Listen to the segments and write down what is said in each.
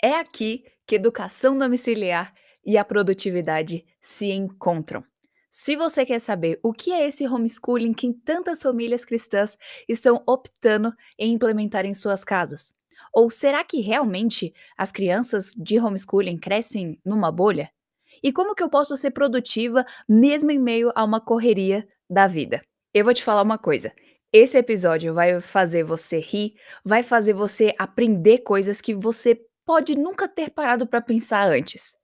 É aqui que educação domiciliar e a produtividade se encontram. Se você quer saber o que é esse homeschooling que tantas famílias cristãs estão optando em implementar em suas casas, ou será que realmente as crianças de homeschooling crescem numa bolha? E como que eu posso ser produtiva mesmo em meio a uma correria da vida? Eu vou te falar uma coisa. Esse episódio vai fazer você rir, vai fazer você aprender coisas que você pode nunca ter parado para pensar antes.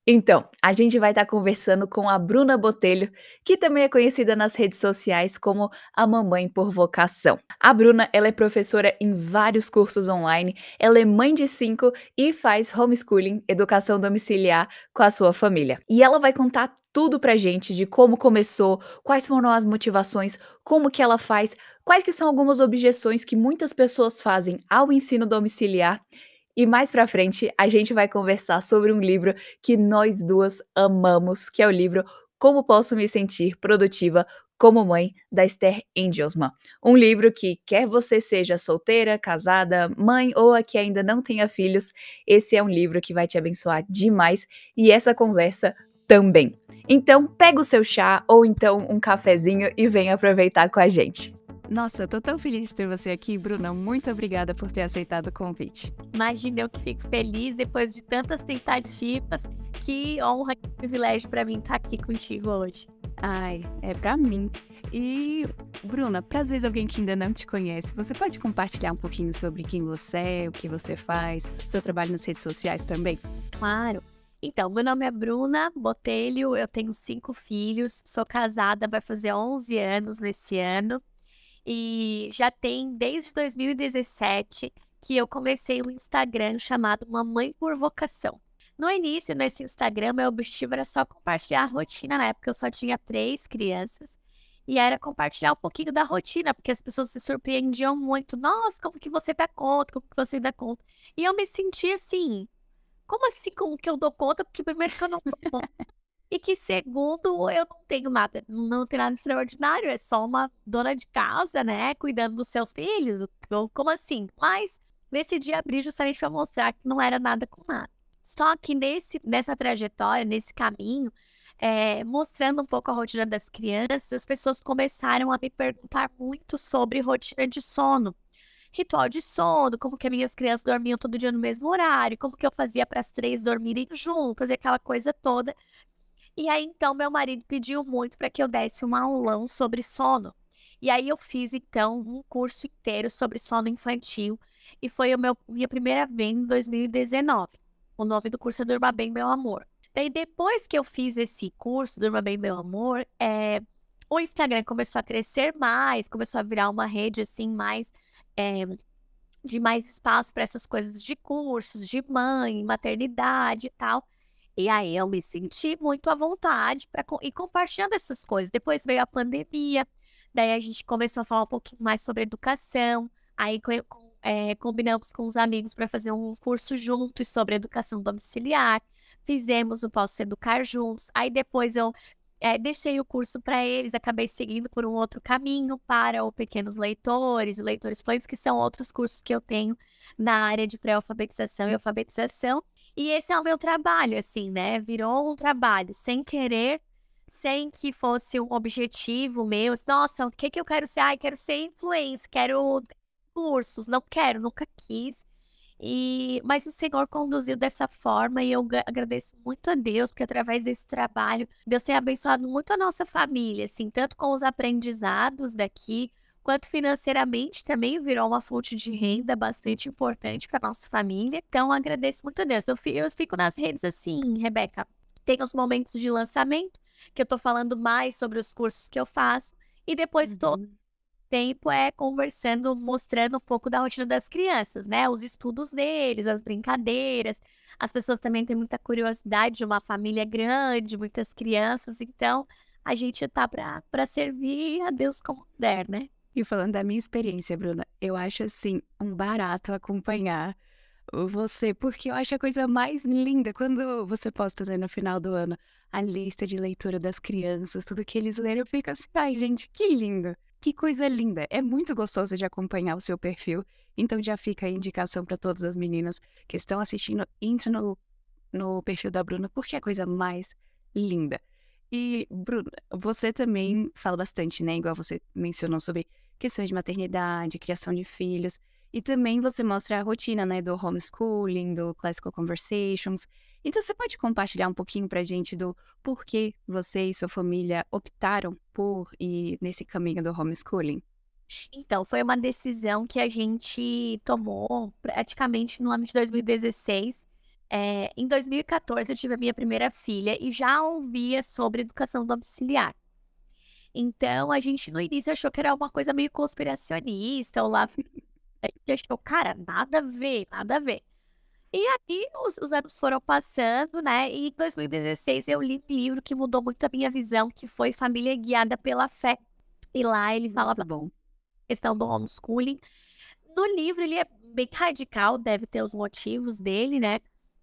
Então, a gente vai estar conversando com a Bruna Botelho, que também é conhecida nas redes sociais como a mamãe por vocação. A Bruna, ela é professora em vários cursos online, ela é mãe de 5 e faz homeschooling, educação domiciliar com a sua família. E ela vai contar tudo pra gente de como começou, quais foram as motivações, como que ela faz, quais que são algumas objeções que muitas pessoas fazem ao ensino domiciliar e mais pra frente, a gente vai conversar sobre um livro que nós duas amamos, que é o livro Como Posso Me Sentir Produtiva como Mãe, da Esther Angelsman. Um livro que, quer você seja solteira, casada, mãe ou a que ainda não tenha filhos, esse é um livro que vai te abençoar demais e essa conversa também. Então, pega o seu chá ou então um cafezinho e vem aproveitar com a gente. Nossa, eu tô tão feliz de ter você aqui, Bruna. Muito obrigada por ter aceitado o convite. Imagina, eu que fico feliz depois de tantas tentativas. Que honra, que privilégio para mim estar aqui contigo hoje. Ai, é pra mim. E, Bruna, pra às vezes alguém que ainda não te conhece, você pode compartilhar um pouquinho sobre quem você é, o que você faz, seu trabalho nas redes sociais também? Claro. Então, meu nome é Bruna Botelho, eu tenho 5 filhos, sou casada, vai fazer 11 anos nesse ano. E já tem desde 2017 que eu comecei um Instagram chamado Mamãe por Vocação. No início, nesse Instagram, meu objetivo era só compartilhar a rotina. Na época, eu só tinha 3 crianças. E era compartilhar um pouquinho da rotina, porque as pessoas se surpreendiam muito. Nossa, como que você dá conta? Como que você dá conta? E eu me sentia assim, como assim, como que eu dou conta? Porque primeiro que eu não dou conta. E que segundo, eu não tenho nada, não tenho nada extraordinário, é só uma dona de casa, né, cuidando dos seus filhos, como assim? Mas decidi abrir justamente para mostrar que não era nada com nada. Só que nessa trajetória, nesse caminho, mostrando um pouco a rotina das crianças, as pessoas começaram a me perguntar muito sobre rotina de sono. Ritual de sono, como que as minhas crianças dormiam todo dia no mesmo horário, como que eu fazia para as 3 dormirem juntas e aquela coisa toda. E aí, então, meu marido pediu muito para que eu desse um aulão sobre sono. E aí eu fiz, então, um curso inteiro sobre sono infantil e foi minha primeira vez em 2019. O nome do curso é Durma Bem, Meu Amor. Daí, depois que eu fiz esse curso, Durma Bem, Meu Amor, o Instagram começou a crescer mais, começou a virar uma rede, assim, mais... eh, de mais espaço para essas coisas de cursos, de mãe, maternidade e tal. E aí eu me senti muito à vontade para ir compartilhando essas coisas. Depois veio a pandemia, daí a gente começou a falar um pouquinho mais sobre educação. Aí combinamos com os amigos para fazer um curso juntos sobre educação domiciliar. Fizemos o Posso Educar Juntos. Aí depois eu deixei o curso para eles, acabei seguindo por um outro caminho para o Pequenos Leitores e Leitores Fluentes, que são outros cursos que eu tenho na área de pré-alfabetização e alfabetização. E esse é o meu trabalho, assim, né? Virou um trabalho sem querer, sem que fosse um objetivo meu. Nossa, o que que eu quero ser? Ai, quero ser influencer, quero ter cursos. Não quero, nunca quis. Mas o Senhor conduziu dessa forma e eu agradeço muito a Deus, porque através desse trabalho, Deus tem abençoado muito a nossa família, assim, tanto com os aprendizados daqui, quanto financeiramente também virou uma fonte de renda bastante importante para nossa família. Então, agradeço muito a Deus. Eu fico nas redes assim, Rebeca. Tem os momentos de lançamento, que eu tô falando mais sobre os cursos que eu faço, e depois todo Uhum. tempo conversando, mostrando um pouco da rotina das crianças, né? Os estudos deles, as brincadeiras. As pessoas também têm muita curiosidade de uma família grande, muitas crianças, então a gente tá para servir a Deus como der, né? E falando da minha experiência, Bruna, eu acho assim um barato acompanhar você, porque eu acho a coisa mais linda quando você posta, né, no final do ano a lista de leitura das crianças, tudo que eles leram, eu fico assim, ai gente, que lindo. Que coisa linda! É muito gostoso de acompanhar o seu perfil. Então já fica a indicação para todas as meninas que estão assistindo, entra no perfil da Bruna, porque é a coisa mais linda. E, Bruna, você também fala bastante, né? Igual você mencionou sobre questões de maternidade, criação de filhos. E também você mostra a rotina, né? Do homeschooling, do Classical Conversations. Então, você pode compartilhar um pouquinho pra gente do porquê você e sua família optaram por ir nesse caminho do homeschooling? Então, foi uma decisão que a gente tomou praticamente no ano de 2016. Em 2014, eu tive a minha primeira filha e já ouvia sobre educação domiciliar. Então, a gente no início achou que era uma coisa meio conspiracionista, ou lá, a gente achou, cara, nada a ver, nada a ver. E aí, os anos foram passando, né? E em 2016 eu li um livro que mudou muito a minha visão, que foi Família Guiada pela Fé. E lá ele Muito falava bom. questão do homeschooling. No livro ele é bem radical, deve ter os motivos dele, né.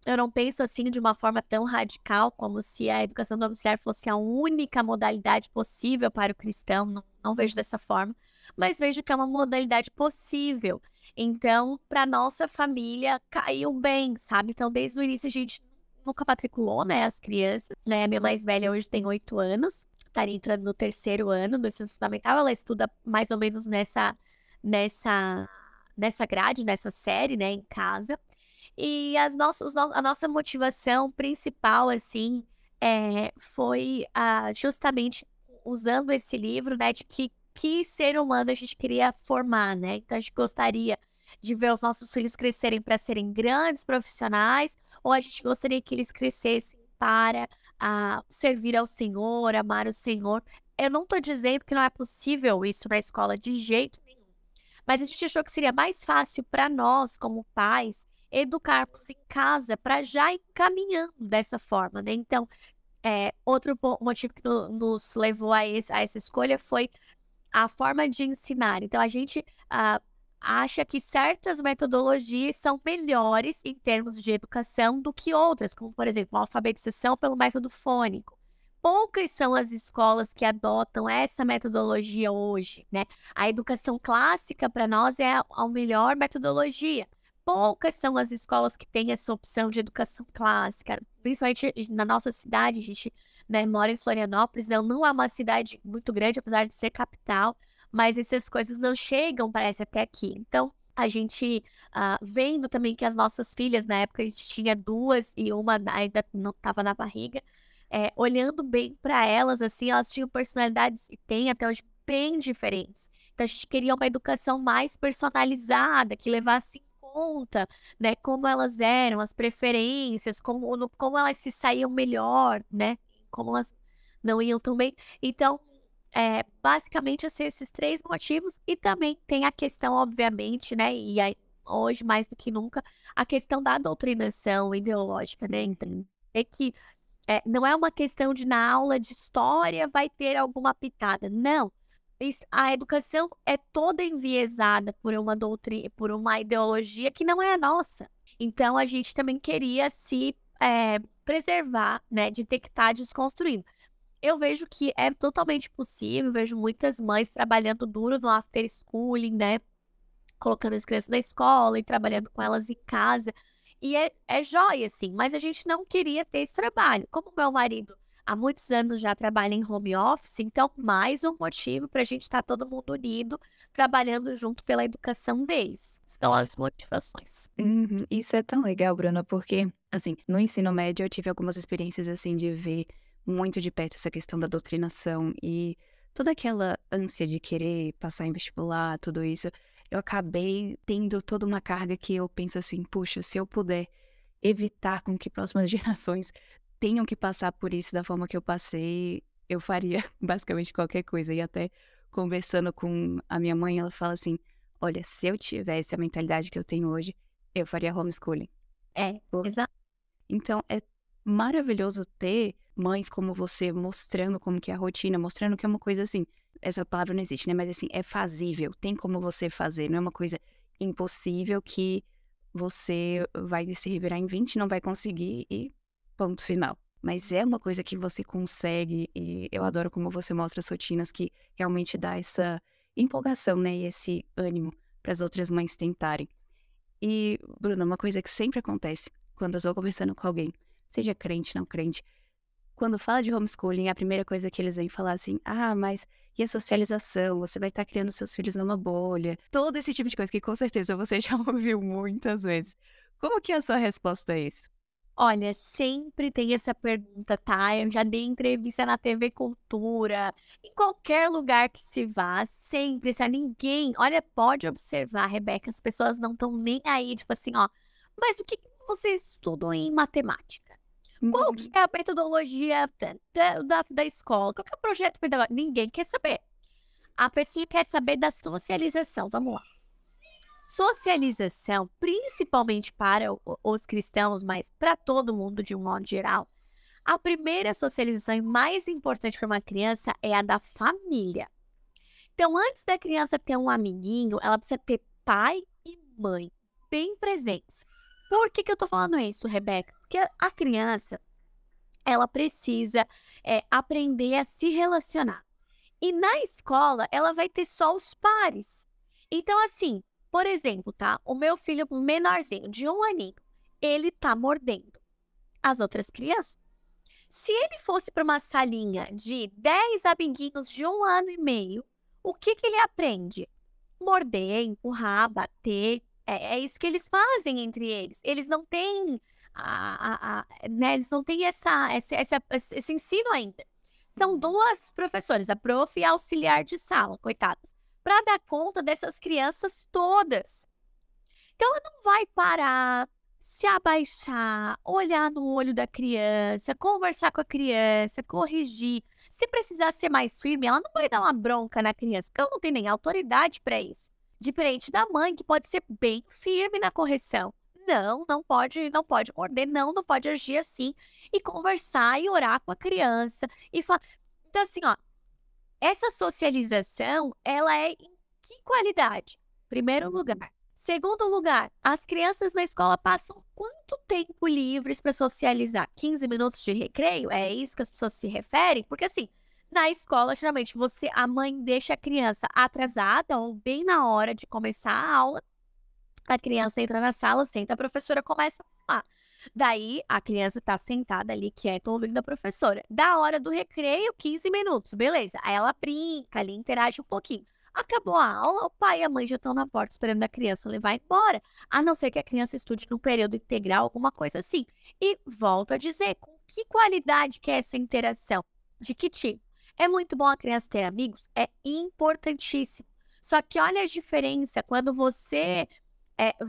Eu não penso, assim, de uma forma tão radical como se a educação domiciliar fosse a única modalidade possível para o cristão, não vejo dessa forma, mas vejo que é uma modalidade possível. Então, para nossa família caiu bem, sabe. Então desde o início a gente nunca matriculou, né, as crianças, né. A minha mais velha hoje tem 8 anos, estaria entrando no 3º ano do ensino fundamental, ela estuda mais ou menos nessa nessa grade, nessa série, né, em casa. E a nossa motivação principal, assim, foi, justamente usando esse livro, né, de que ser humano a gente queria formar, né. Então a gente gostaria de ver os nossos filhos crescerem para serem grandes profissionais, ou a gente gostaria que eles crescessem para, servir ao Senhor, amar o Senhor. Eu não estou dizendo que não é possível isso na escola, de jeito nenhum. Mas a gente achou que seria mais fácil para nós, como pais, educarmos em casa para já ir caminhando dessa forma, né. Então, outro motivo que nos levou a essa escolha foi a forma de ensinar. Então a gente, acha que certas metodologias são melhores em termos de educação do que outras, como por exemplo, a alfabetização pelo método fônico. Poucas são as escolas que adotam essa metodologia hoje, né. A educação clássica para nós é a melhor metodologia. Poucas são as escolas que têm essa opção de educação clássica, principalmente na nossa cidade, a gente, né, mora em Florianópolis, não é uma cidade muito grande, apesar de ser capital, mas essas coisas não chegam, parece, até aqui. Então, a gente, vendo também que as nossas filhas, na época a gente tinha 2 e uma ainda não estava na barriga, olhando bem para elas, assim, elas tinham personalidades, e têm até hoje, bem diferentes. Então a gente queria uma educação mais personalizada, que levasse em conta, né, como elas eram, as preferências, como elas se saíam melhor, né, como elas não iam tão bem. Então, basicamente, assim, esses 3 motivos, e também tem a questão, obviamente, né, e aí hoje mais do que nunca, a questão da doutrinação ideológica, né. Então, é que não é uma questão de na aula de história vai ter alguma pitada, não. A educação é toda enviesada por uma ideologia que não é a nossa. Então a gente também queria se, preservar, né, de ter que estar desconstruindo. Eu vejo que é totalmente possível, vejo muitas mães trabalhando duro no after schooling, né, colocando as crianças na escola e trabalhando com elas em casa. E é jóia, assim, mas a gente não queria ter esse trabalho. Como meu marido há muitos anos já trabalha em home office, então mais um motivo para a gente estar todo mundo unido, trabalhando junto pela educação deles. São as motivações. Uhum. Isso é tão legal, Bruna, porque, assim, no ensino médio eu tive algumas experiências, assim, de ver muito de perto essa questão da doutrinação e toda aquela ânsia de querer passar em vestibular, tudo isso. Eu acabei tendo toda uma carga que eu penso assim, puxa, se eu puder evitar com que próximas gerações tenham que passar por isso da forma que eu passei, eu faria basicamente qualquer coisa. E até conversando com a minha mãe, ela fala assim: olha, se eu tivesse a mentalidade que eu tenho hoje, eu faria homeschooling. É, exato. Então é maravilhoso ter mães como você mostrando como que é a rotina, mostrando que é uma coisa assim, essa palavra não existe, né? Mas assim, é fazível, tem como você fazer, não é uma coisa impossível que você vai se revirar em 20, não vai conseguir e ponto final. Mas é uma coisa que você consegue e eu adoro como você mostra as rotinas que realmente dá empolgação, né, e esse ânimo para as outras mães tentarem. E, Bruna, uma coisa que sempre acontece quando eu estou conversando com alguém, seja crente, não crente, quando fala de homeschooling, a primeira coisa que eles vêm falar assim, mas e a socialização? Você vai estar criando seus filhos numa bolha. Todo esse tipo de coisa que com certeza você já ouviu muitas vezes. Como que é a sua resposta a isso? Olha, sempre tem essa pergunta, tá? Eu já dei entrevista na TV Cultura, em qualquer lugar que se vá, sempre, se a ninguém, olha, pode observar, Rebeca, as pessoas não estão nem aí, tipo assim, ó, mas o que que vocês estudam em matemática? Qual que é a metodologia da escola? Qual que é o projeto pedagógico? Ninguém quer saber. A pessoa quer saber da socialização, vamos lá. Socialização, principalmente para os cristãos, mas para todo mundo de um modo geral, a primeira socialização e mais importante para uma criança é a da família. Então, antes da criança ter um amiguinho, ela precisa ter pai e mãe bem presentes. Por que eu tô falando isso, Rebeca? Porque a criança, ela precisa aprender a se relacionar. E na escola, ela vai ter só os pares. Então, assim, por exemplo, tá? O meu filho menorzinho, de 1 aninho, ele tá mordendo as outras crianças. Se ele fosse para uma salinha de 10 amiguinhos de 1 ano e meio, o que que ele aprende? Morder, empurrar, bater. É isso que eles fazem entre eles. Eles não têm, né, eles não têm esse ensino ainda. São duas professoras, a prof e a auxiliar de sala, coitadas, para dar conta dessas crianças todas. Então, ela não vai parar, se abaixar, olhar no olho da criança, conversar com a criança, corrigir. Se precisar ser mais firme, ela não vai dar uma bronca na criança, porque ela não tem nem autoridade para isso. Diferente da mãe, que pode ser bem firme na correção. Não pode, não pode morder, não pode agir assim. E conversar e orar com a criança. E falar. Então, assim, ó, essa socialização, ela é em que qualidade? Primeiro lugar. Segundo lugar, as crianças na escola passam quanto tempo livres para socializar? 15 minutos de recreio? É isso que as pessoas se referem? Porque assim, na escola, geralmente, a mãe deixa a criança atrasada ou bem na hora de começar a aula. A criança entra na sala, senta, a professora começa a falar. Daí, a criança tá sentada ali, quieta, ouvindo a professora. Da hora do recreio, 15 minutos, beleza. Aí ela brinca ali, interage um pouquinho. Acabou a aula, o pai e a mãe já estão na porta esperando a criança levar embora. A não ser que a criança estude no período integral, alguma coisa assim. E volto a dizer, com que qualidade que é essa interação? De que tipo? É muito bom a criança ter amigos? É importantíssimo. Só que olha a diferença quando você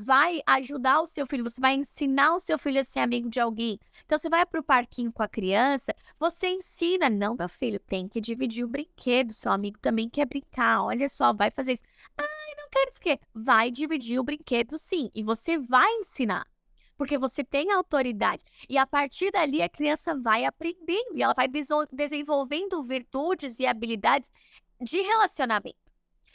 vai ajudar o seu filho, você vai ensinar o seu filho a ser amigo de alguém. Então, você vai pro parquinho com a criança, você ensina, não, meu filho, tem que dividir o brinquedo, seu amigo também quer brincar, olha só, vai fazer isso. Ai, não quero isso o quê? Vai dividir o brinquedo sim, e você vai ensinar. Porque você tem autoridade. E a partir dali, a criança vai aprendendo, e ela vai desenvolvendo virtudes e habilidades de relacionamento.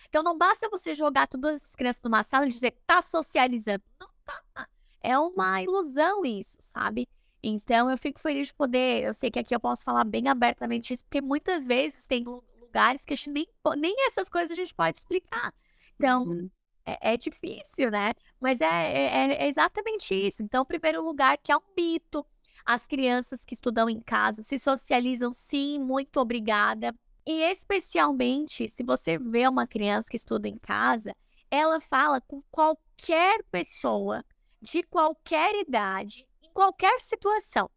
Então, não basta você jogar todas as crianças numa sala e dizer que tá socializando. Não tá. É uma ilusão isso, sabe? Então, eu fico feliz de poder. Eu sei que aqui eu posso falar bem abertamente isso, porque muitas vezes tem lugares que a gente nem essas coisas a gente pode explicar. Então, é difícil, né? Mas é exatamente isso. Então, em primeiro lugar, que é um mito. As crianças que estudam em casa se socializam, sim, muito obrigada. E especialmente, se você vê uma criança que estuda em casa, ela fala com qualquer pessoa, de qualquer idade, em qualquer situação.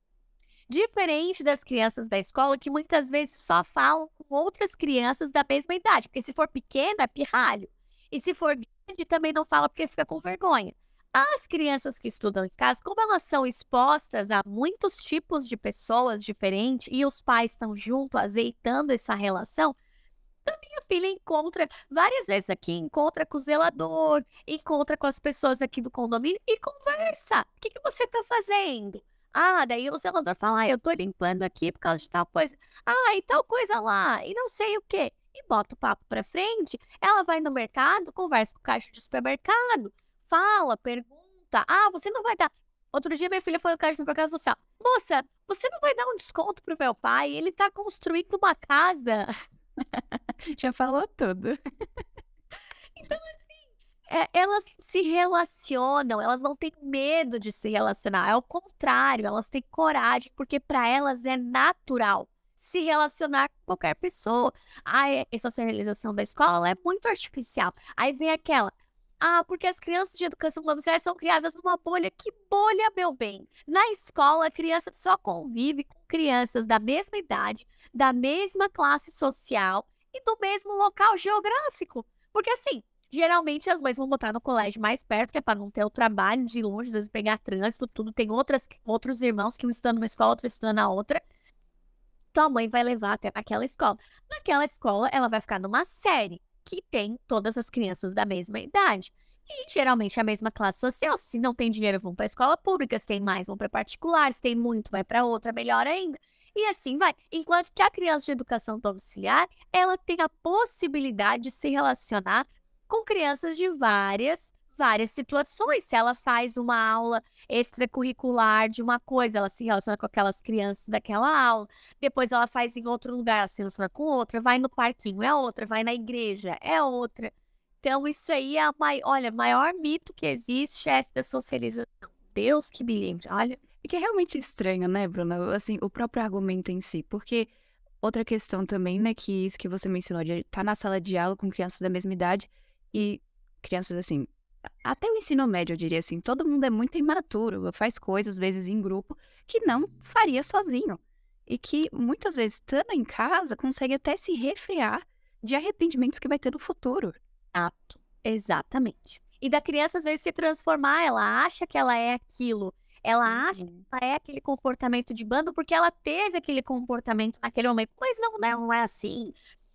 Diferente das crianças da escola, que muitas vezes só falam com outras crianças da mesma idade. Porque se for pequeno, é pirralho. E se for grande, também não fala porque fica com vergonha. As crianças que estudam em casa, como elas são expostas a muitos tipos de pessoas diferentes e os pais estão junto, azeitando essa relação, a minha filha encontra várias vezes aqui, encontra com o zelador, encontra com as pessoas aqui do condomínio e conversa. O que você está fazendo? Daí o zelador fala, eu tô limpando aqui por causa de tal coisa. E tal coisa lá, e não sei o quê. E bota o papo pra frente, ela vai no mercado, conversa com o caixa de supermercado, fala, pergunta. Você não vai dar. Outro dia minha filha foi no caixa de supermercado e falou assim, moça, você não vai dar um desconto pro meu pai? Ele tá construindo uma casa. Já falou tudo. elas se relacionam, elas não têm medo de se relacionar, é o contrário, elas têm coragem, porque para elas é natural se relacionar com qualquer pessoa. Essa socialização da escola ela é muito artificial. Aí vem aquela, porque as crianças de educação domiciliar são criadas numa bolha. Que bolha, meu bem? Na escola, a criança só convive com crianças da mesma idade, da mesma classe social e do mesmo local geográfico. Porque assim, geralmente as mães vão botar no colégio mais perto, que é para não ter o trabalho de ir longe, às vezes pegar trânsito, tudo. Tem outros irmãos que um estudam numa escola, outro estudando na outra. Tua mãe vai levar até naquela escola. Naquela escola, ela vai ficar numa série que tem todas as crianças da mesma idade. E geralmente a mesma classe social. Se não tem dinheiro, vão para a escola pública. Se tem mais, vão para particular. Se tem muito, vai para outra, melhor ainda. E assim vai. Enquanto que a criança de educação domiciliar, ela tem a possibilidade de se relacionar com crianças de várias situações. Se ela faz uma aula extracurricular de uma coisa, ela se relaciona com aquelas crianças daquela aula. Depois ela faz em outro lugar, ela se relaciona com outra. Vai no parquinho, é outra. Vai na igreja, é outra. Então, isso aí é o maior mito que existe é essa da socialização. Deus que me livre, olha. E que é realmente estranho, né, Bruna? Assim, o próprio argumento em si. Porque outra questão também, né, que isso que você mencionou, de estar na sala de aula com crianças da mesma idade e crianças, assim, até o ensino médio, eu diria assim, todo mundo é muito imaturo, faz coisas, às vezes, em grupo, que não faria sozinho. E que, muitas vezes, estando em casa, consegue até se resfriar de arrependimentos que vai ter no futuro. Exatamente. E da criança, às vezes, se transformar, ela acha que ela é aquilo. Ela acha que ela é aquele comportamento de bando porque ela teve aquele comportamento naquele momento. Mas não é assim.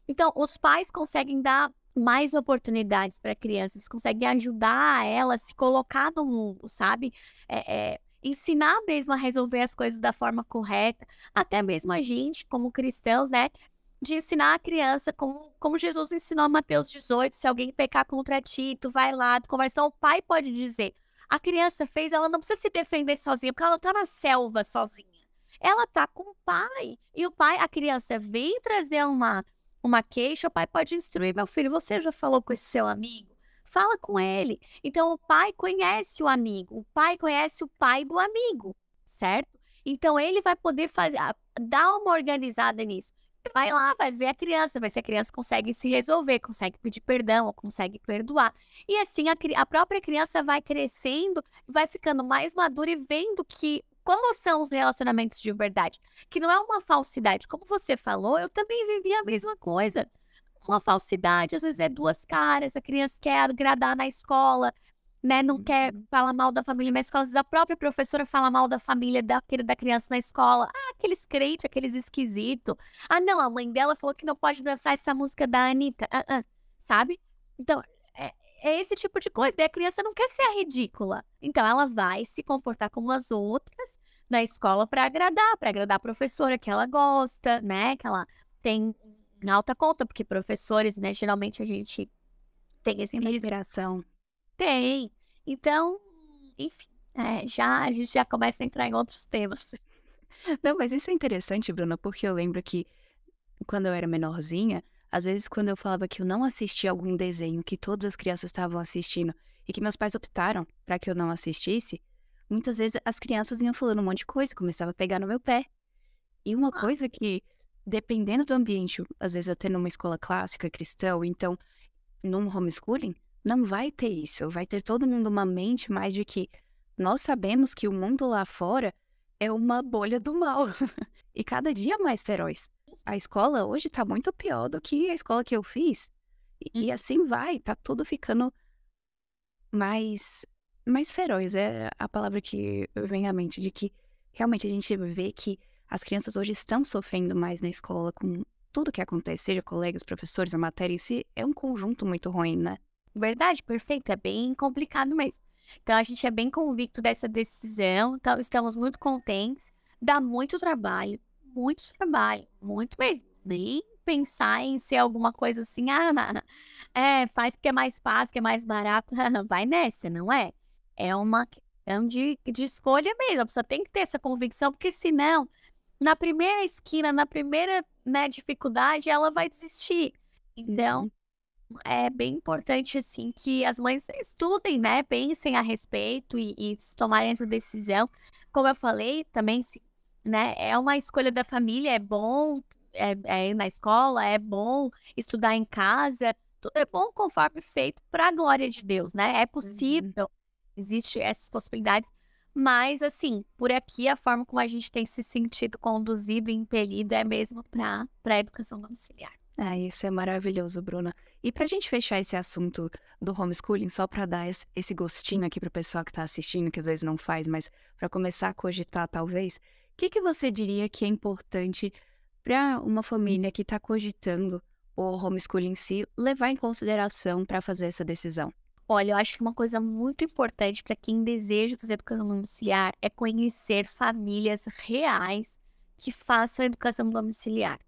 Então, os pais conseguem dar mais oportunidades para crianças, conseguem ajudar ela a se colocar no mundo, sabe? Ensinar mesmo a resolver as coisas da forma correta. Até mesmo a gente, como cristãos, né? De ensinar a criança como Jesus ensinou a Mateus 18, se alguém pecar contra ti, tu vai lá, tu conversa. Então, o pai pode dizer, a criança fez, ela não precisa se defender sozinha, porque ela não tá na selva sozinha. Ela tá com o pai, e a criança vem trazer uma queixa, o pai pode instruir, meu filho, você já falou com esse seu amigo? Fala com ele. Então, o pai conhece o amigo, o pai conhece o pai do amigo, certo? Então, ele vai poder dar uma organizada nisso. Vai lá, vai ver a criança, vai se a criança consegue se resolver, consegue pedir perdão, ou consegue perdoar. E assim a própria criança vai crescendo, vai ficando mais madura e vendo como são os relacionamentos de verdade. Que não é uma falsidade. Como você falou, eu também vivi a mesma coisa. Uma falsidade, às vezes é duas caras, a criança quer agradar na escola, né? Não quer falar mal da família na escola. Às vezes a própria professora fala mal da família da criança na escola. Aqueles crentes, aqueles esquisitos. Não, a mãe dela falou que não pode dançar essa música da Anitta. Sabe? Então, é esse tipo de coisa. Daí a criança não quer ser a ridícula. Então, ela vai se comportar como as outras na escola para agradar a professora que ela gosta, né? Que ela tem alta conta, porque professores, né? Geralmente a gente tem esse Tem uma inspiração. Tem. Então, enfim, a gente já começa a entrar em outros temas. Não, mas isso é interessante, Bruna, porque eu lembro que quando eu era menorzinha, às vezes quando eu falava que eu não assistia algum desenho que todas as crianças estavam assistindo e que meus pais optaram para que eu não assistisse, muitas vezes as crianças iam falando um monte de coisa, começava a pegar no meu pé. E uma coisa que, dependendo do ambiente, às vezes até numa escola clássica, cristã, ou então num homeschooling, não vai ter isso. Vai ter todo mundo uma mente mais de que nós sabemos que o mundo lá fora é uma bolha do mal. E cada dia mais feroz. A escola hoje tá muito pior do que a escola que eu fiz. E assim vai, tá tudo ficando mais feroz. É a palavra que vem à mente, de que realmente a gente vê que as crianças hoje estão sofrendo mais na escola com tudo que acontece, seja colegas, professores, a matéria em si, é um conjunto muito ruim, né? Verdade, perfeito. É bem complicado mesmo. Então, a gente é bem convicto dessa decisão. Então, estamos muito contentes. Dá muito trabalho, muito mesmo. Nem pensar em ser alguma coisa assim, faz porque é mais fácil, que é mais barato. Vai nessa, não é? É uma questão de escolha mesmo. A pessoa tem que ter essa convicção, porque senão, na primeira esquina, na primeira, né, dificuldade, ela vai desistir. Então, é bem importante, assim, que as mães estudem, né, pensem a respeito e se tomarem essa decisão. Como eu falei também, se, né, é uma escolha da família, é bom é ir na escola, é bom estudar em casa, tudo é bom conforme feito para a glória de Deus, né? É Uhum. possível, existe essas possibilidades, mas assim, por aqui a forma como a gente tem se sentido conduzido e impelido é mesmo para a educação domiciliar. Ah, isso é maravilhoso, Bruna. E pra gente fechar esse assunto do homeschooling, só pra dar esse gostinho aqui pro pessoal que tá assistindo, que às vezes não faz, mas pra começar a cogitar, talvez, o que você diria que é importante pra uma família que tá cogitando o homeschooling em si levar em consideração pra fazer essa decisão? Olha, eu acho que uma coisa muito importante para quem deseja fazer educação domiciliar é conhecer famílias reais que façam educação domiciliar.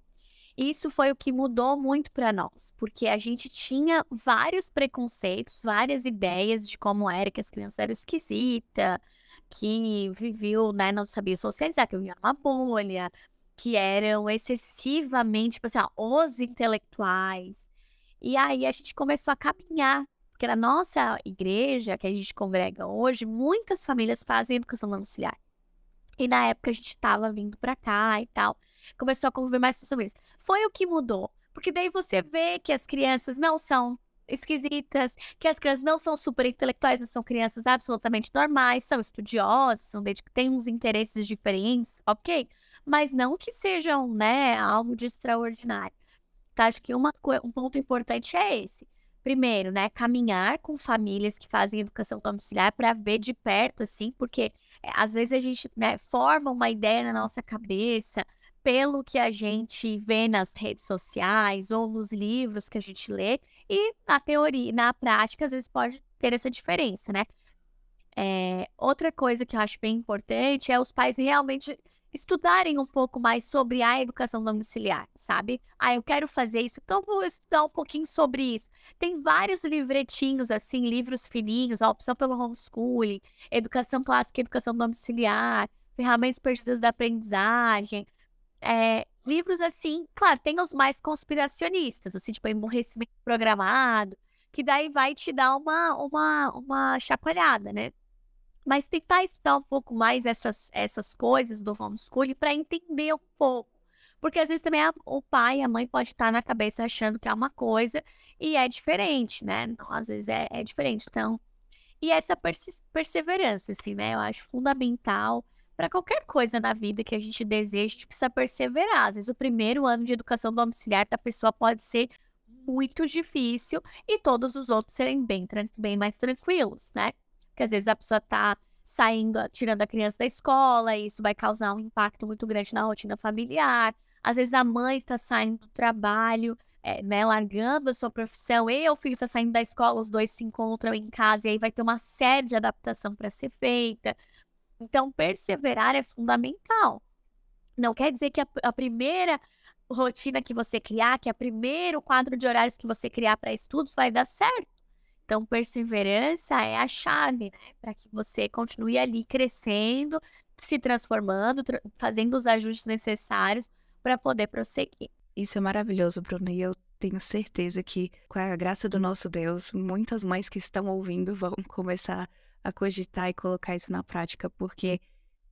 Isso foi o que mudou muito para nós, porque a gente tinha vários preconceitos, várias ideias de como era, que as crianças eram esquisitas, que viviam, né, não sabia socializar, que viviam numa bolha, que eram excessivamente, tipo assim, os intelectuais. E aí a gente começou a caminhar, porque na nossa igreja, que a gente congrega hoje, muitas famílias fazem educação domiciliar. E na época a gente estava vindo pra cá e tal, começou a conviver mais sobre isso. Foi o que mudou, porque daí você vê que as crianças não são esquisitas, que as crianças não são super intelectuais, mas são crianças absolutamente normais, são estudiosas, têm uns interesses diferentes, ok? Mas não que sejam, né, algo de extraordinário. Então, acho que um ponto importante é esse. Primeiro, né, caminhar com famílias que fazem educação domiciliar para ver de perto, assim, porque às vezes a gente, né, forma uma ideia na nossa cabeça pelo que a gente vê nas redes sociais ou nos livros que a gente lê, e na teoria, na prática, às vezes pode ter essa diferença, né? Outra coisa que eu acho bem importante é os pais realmente estudarem um pouco mais sobre a educação domiciliar, sabe? Ah, eu quero fazer isso, então vou estudar um pouquinho sobre isso. Tem vários livretinhos, assim, livros fininhos, a opção pelo homeschooling, educação clássica e educação domiciliar, ferramentas perdidas da aprendizagem. Livros assim, claro, tem os mais conspiracionistas, assim, tipo, emborrecimento programado, que daí vai te dar uma chacoalhada, né? Mas tentar estudar um pouco mais essas coisas do homeschooling para entender um pouco. Porque às vezes também o pai, a mãe pode estar na cabeça achando que é uma coisa e é diferente, né? Então, às vezes é diferente. Então, e essa perseverança, assim, né? Eu acho fundamental para qualquer coisa na vida que a gente deseja, a gente precisa perseverar. Às vezes, o primeiro ano de educação domiciliar da pessoa pode ser muito difícil e todos os outros serem bem mais tranquilos, né? Porque às vezes a pessoa tá saindo, tirando a criança da escola, e isso vai causar um impacto muito grande na rotina familiar. Às vezes a mãe tá saindo do trabalho, né, largando a sua profissão, e o filho tá saindo da escola, os dois se encontram em casa, e aí vai ter uma série de adaptação para ser feita. Então, perseverar é fundamental. Não quer dizer que a primeira rotina que você criar, que a primeiro quadro de horários que você criar para estudos vai dar certo. Então, perseverança é a chave, né, para que você continue ali crescendo, se transformando, fazendo os ajustes necessários para poder prosseguir. Isso é maravilhoso, Bruna, e eu tenho certeza que, com a graça do nosso Deus, muitas mães que estão ouvindo vão começar a cogitar e colocar isso na prática, porque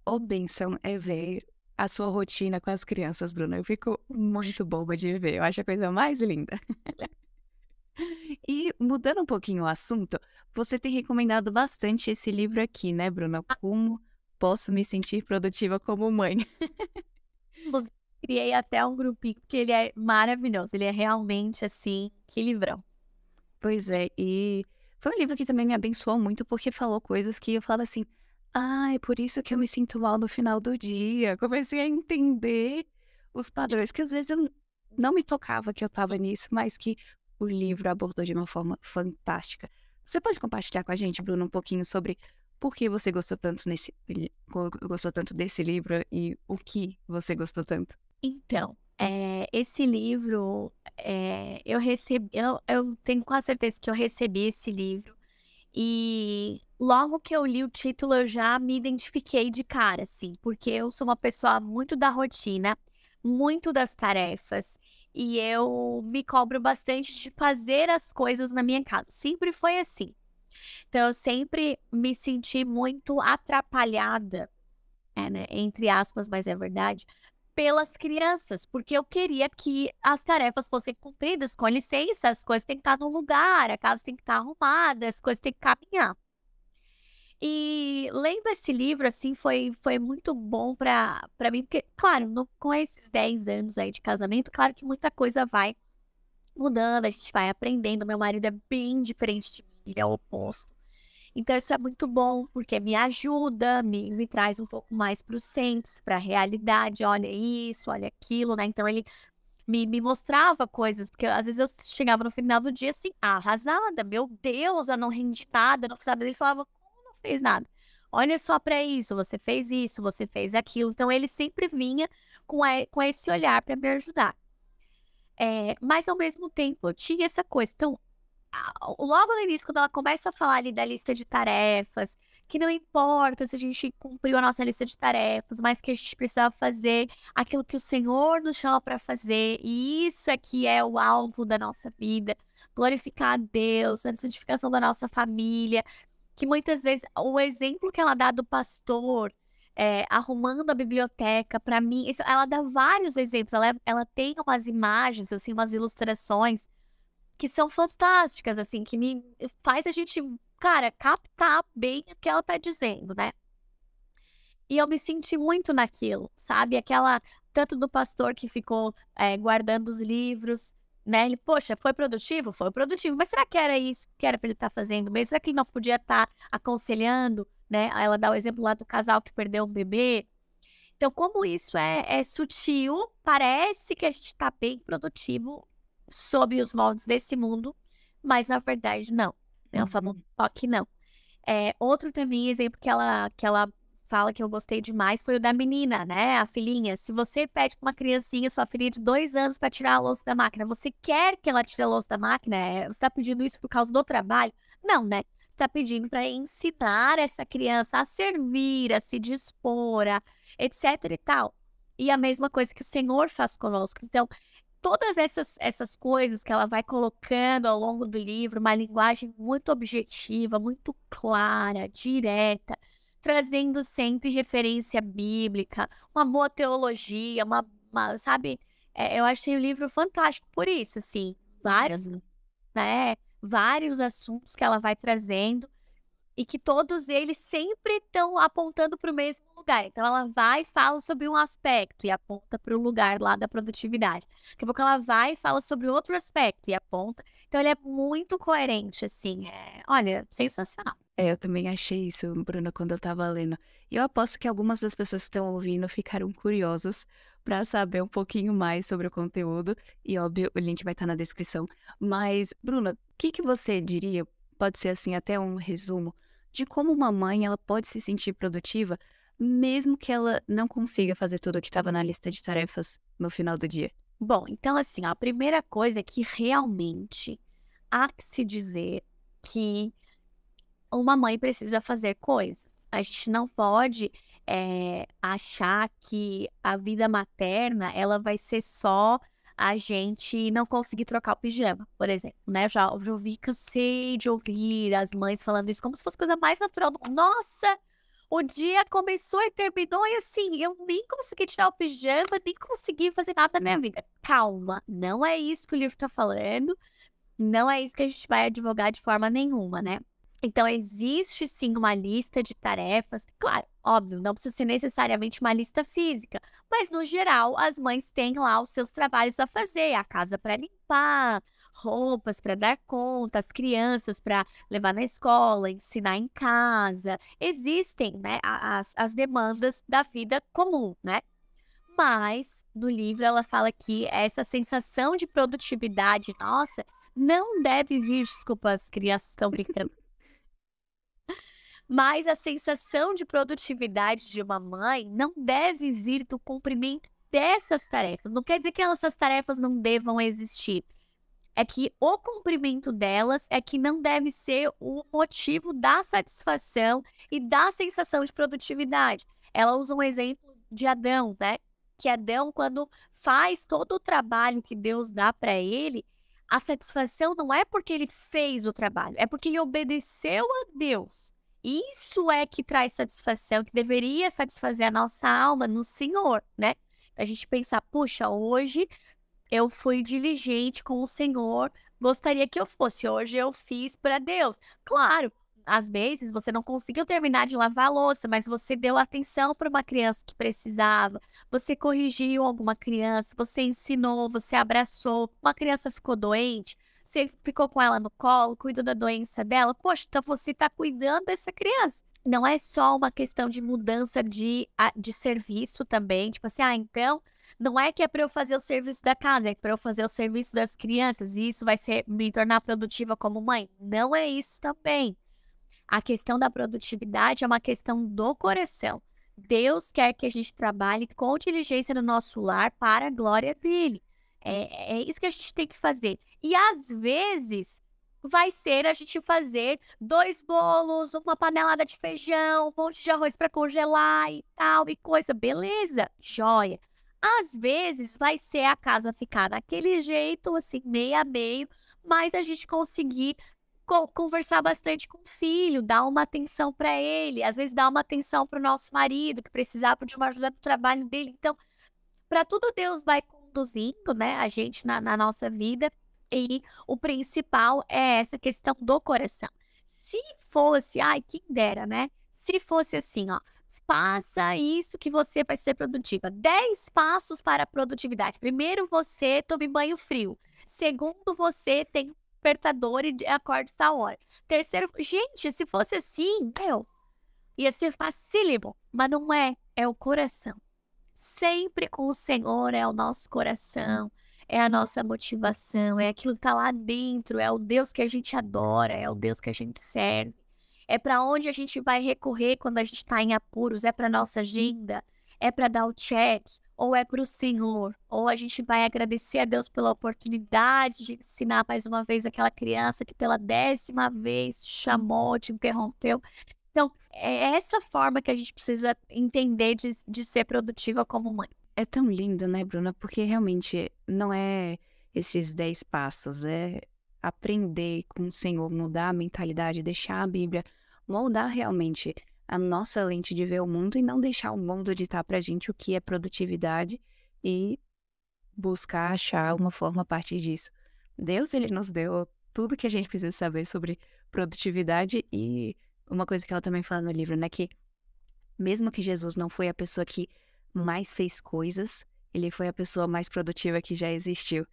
ô bênção é ver a sua rotina com as crianças, Bruna. Eu fico muito boba de ver, eu acho a coisa mais linda. E mudando um pouquinho o assunto, você tem recomendado bastante esse livro aqui, né, Bruna? Como posso me sentir produtiva como mãe? Inclusive, criei até um grupinho, porque ele é maravilhoso, ele é realmente, assim, que livrão. Pois é, e foi um livro que também me abençoou muito, porque falou coisas que eu falava assim: "Ah, é por isso que eu me sinto mal no final do dia". Comecei a entender os padrões que às vezes eu não me tocava que eu estava nisso, mas que o livro abordou de uma forma fantástica. Você pode compartilhar com a gente, Bruno, um pouquinho sobre por que você gostou tanto gostou tanto desse livro e o que você gostou tanto? Então, esse livro, eu recebi, eu tenho quase certeza que eu recebi esse livro, e logo que eu li o título eu já me identifiquei de cara, assim, porque eu sou uma pessoa muito da rotina, muito das tarefas, e eu me cobro bastante de fazer as coisas na minha casa. Sempre foi assim. Então, eu sempre me senti muito atrapalhada, né, entre aspas, mas é verdade, pelas crianças, porque eu queria que as tarefas fossem cumpridas. Com licença, as coisas têm que estar no lugar, a casa tem que estar arrumada, as coisas têm que caminhar. E lendo esse livro, assim, foi muito bom pra mim, porque, claro, com esses 10 anos aí de casamento, claro que muita coisa vai mudando, a gente vai aprendendo. Meu marido é bem diferente de mim, ele é o oposto. Então isso é muito bom, porque me ajuda, me traz um pouco mais para o senso, para a realidade. Olha isso, olha aquilo, né? Então ele me mostrava coisas, porque às vezes eu chegava no final do dia assim, arrasada, meu Deus, eu não rendi nada, não fiz nada. Ele falava, como não fez nada? Olha só para isso, você fez aquilo. Então ele sempre vinha com esse olhar para me ajudar. Mas ao mesmo tempo eu tinha essa coisa. Então, logo no início, quando ela começa a falar ali da lista de tarefas, que não importa se a gente cumpriu a nossa lista de tarefas, mas que a gente precisava fazer aquilo que o Senhor nos chama para fazer, e isso é que é o alvo da nossa vida, glorificar a Deus, a santificação da nossa família, que muitas vezes o exemplo que ela dá do pastor, arrumando a biblioteca, para mim, ela dá vários exemplos, ela tem umas imagens, assim, umas ilustrações, que são fantásticas, assim, que me faz a gente, cara, captar bem o que ela tá dizendo, né. E eu me senti muito naquilo, sabe, aquela tanto do pastor que ficou, guardando os livros, né, ele: "Poxa, foi produtivo? Foi produtivo, mas será que era isso que era pra ele estar fazendo mesmo? Será que ele não podia estar aconselhando?", né. Aí ela dá o exemplo lá do casal que perdeu um bebê. Então, como isso é sutil, parece que a gente tá bem produtivo sob os moldes desse mundo, mas na verdade não, né, o famoso Uhum. toque não. Outro também exemplo que ela fala que eu gostei demais foi o da menina, né, a filhinha. Se você pede pra uma criancinha, sua filhinha de 2 anos pra tirar a louça da máquina, você quer que ela tire a louça da máquina? Você tá pedindo isso por causa do trabalho? Não, né, você tá pedindo para ensinar essa criança a servir, a se dispor, a etc e tal. E a mesma coisa que o Senhor faz conosco. Então, todas essas coisas que ela vai colocando ao longo do livro, uma linguagem muito objetiva, muito clara, direta, trazendo sempre referência bíblica, uma boa teologia, sabe, eu achei o livro fantástico por isso, assim, vários, Uhum. né, vários assuntos que ela vai trazendo e que todos eles sempre estão apontando para o mesmo lugar. Então ela vai e fala sobre um aspecto e aponta para o lugar lá da produtividade. Daqui a pouco ela vai e fala sobre outro aspecto e aponta. Então ele é muito coerente, assim. Olha, sensacional. Eu também achei isso, Bruna, quando eu estava lendo. E eu aposto que algumas das pessoas que estão ouvindo ficaram curiosos para saber um pouquinho mais sobre o conteúdo. E, óbvio, o link vai estar na descrição. Mas, Bruna, o que que você diria, pode ser assim até um resumo, de como uma mãe ela pode se sentir produtiva, mesmo que ela não consiga fazer tudo o que estava na lista de tarefas no final do dia? Bom, então assim, ó, a primeira coisa é que realmente há que se dizer que uma mãe precisa fazer coisas. A gente não pode, achar que a vida materna, ela vai ser só a gente não conseguir trocar o pijama, por exemplo, né. Eu já ouvi, cansei de ouvir as mães falando isso como se fosse a coisa mais natural do mundo. "Nossa, o dia começou e terminou e, assim, eu nem consegui tirar o pijama, nem consegui fazer nada da minha vida". Calma, não é isso que o livro tá falando, não é isso que a gente vai advogar de forma nenhuma, né. Então existe sim uma lista de tarefas, claro, óbvio, não precisa ser necessariamente uma lista física, mas no geral as mães têm lá os seus trabalhos a fazer, a casa para limpar, roupas para dar conta, as crianças para levar na escola, ensinar em casa. Existem, né, as demandas da vida comum, né. Mas no livro ela fala que essa sensação de produtividade nossa não deve vir, desculpa, as crianças estão brincando. Mas a sensação de produtividade de uma mãe não deve vir do cumprimento dessas tarefas. Não quer dizer que essas tarefas não devam existir. É que o cumprimento delas é que não deve ser o motivo da satisfação e da sensação de produtividade. Ela usa um exemplo de Adão, né? que Adão, quando faz todo o trabalho que Deus dá para ele, a satisfação não é porque ele fez o trabalho, é porque ele obedeceu a Deus. Isso é que traz satisfação, que deveria satisfazer a nossa alma no Senhor, né? A gente pensar, puxa, hoje eu fui diligente com o Senhor, gostaria que eu fosse, hoje eu fiz para Deus. Claro, às vezes você não conseguiu terminar de lavar a louça, mas você deu atenção para uma criança que precisava, você corrigiu alguma criança, você ensinou, você abraçou, uma criança ficou doente, você ficou com ela no colo, cuidou da doença dela, poxa, então você está cuidando dessa criança. Não é só uma questão de mudança de serviço também, tipo assim, então não é que é para eu fazer o serviço da casa, é para eu fazer o serviço das crianças e isso vai me tornar produtiva como mãe. Não é isso também. A questão da produtividade é uma questão do coração. Deus quer que a gente trabalhe com diligência no nosso lar para a glória dele. É isso que a gente tem que fazer. E às vezes vai ser a gente fazer 2 bolos, uma panelada de feijão, um monte de arroz para congelar e tal e coisa. Beleza, joia. Às vezes vai ser a casa ficar daquele jeito, assim, meio a meio, mas a gente conseguir conversar bastante com o filho, dar uma atenção para ele, às vezes dar uma atenção para o nosso marido, que precisava de uma ajuda no trabalho dele. Então, para tudo Deus vai conduzindo, né, a gente na nossa vida, e o principal é essa questão do coração. Se fosse, ai, quem dera, né? Se fosse assim, ó, faça isso que você vai ser produtiva. 10 passos para a produtividade. Primeiro, você tome banho frio. Segundo, você tem despertador e acorde tal hora. Terceiro, gente, se fosse assim, ia ser facílimo, mas não é, é o coração. Sempre com o Senhor é o nosso coração, é a nossa motivação, é aquilo que está lá dentro, é o Deus que a gente adora, é o Deus que a gente serve. É para onde a gente vai recorrer quando a gente está em apuros, é para nossa agenda, é para dar o check, ou é para o Senhor, ou a gente vai agradecer a Deus pela oportunidade de ensinar mais uma vez aquela criança que pela 10ª vez chamou, te interrompeu. Então, é essa forma que a gente precisa entender de ser produtiva como mãe. É tão lindo, né, Bruna? Porque realmente não é esses 10 passos, é aprender com o Senhor, mudar a mentalidade, deixar a Bíblia moldar realmente a nossa lente de ver o mundo e não deixar o mundo ditar pra gente o que é produtividade e buscar achar uma forma a partir disso. Deus, ele nos deu tudo que a gente precisa saber sobre produtividade e uma coisa que ela também fala no livro, né, que mesmo que Jesus não foi a pessoa que mais fez coisas, ele foi a pessoa mais produtiva que já existiu.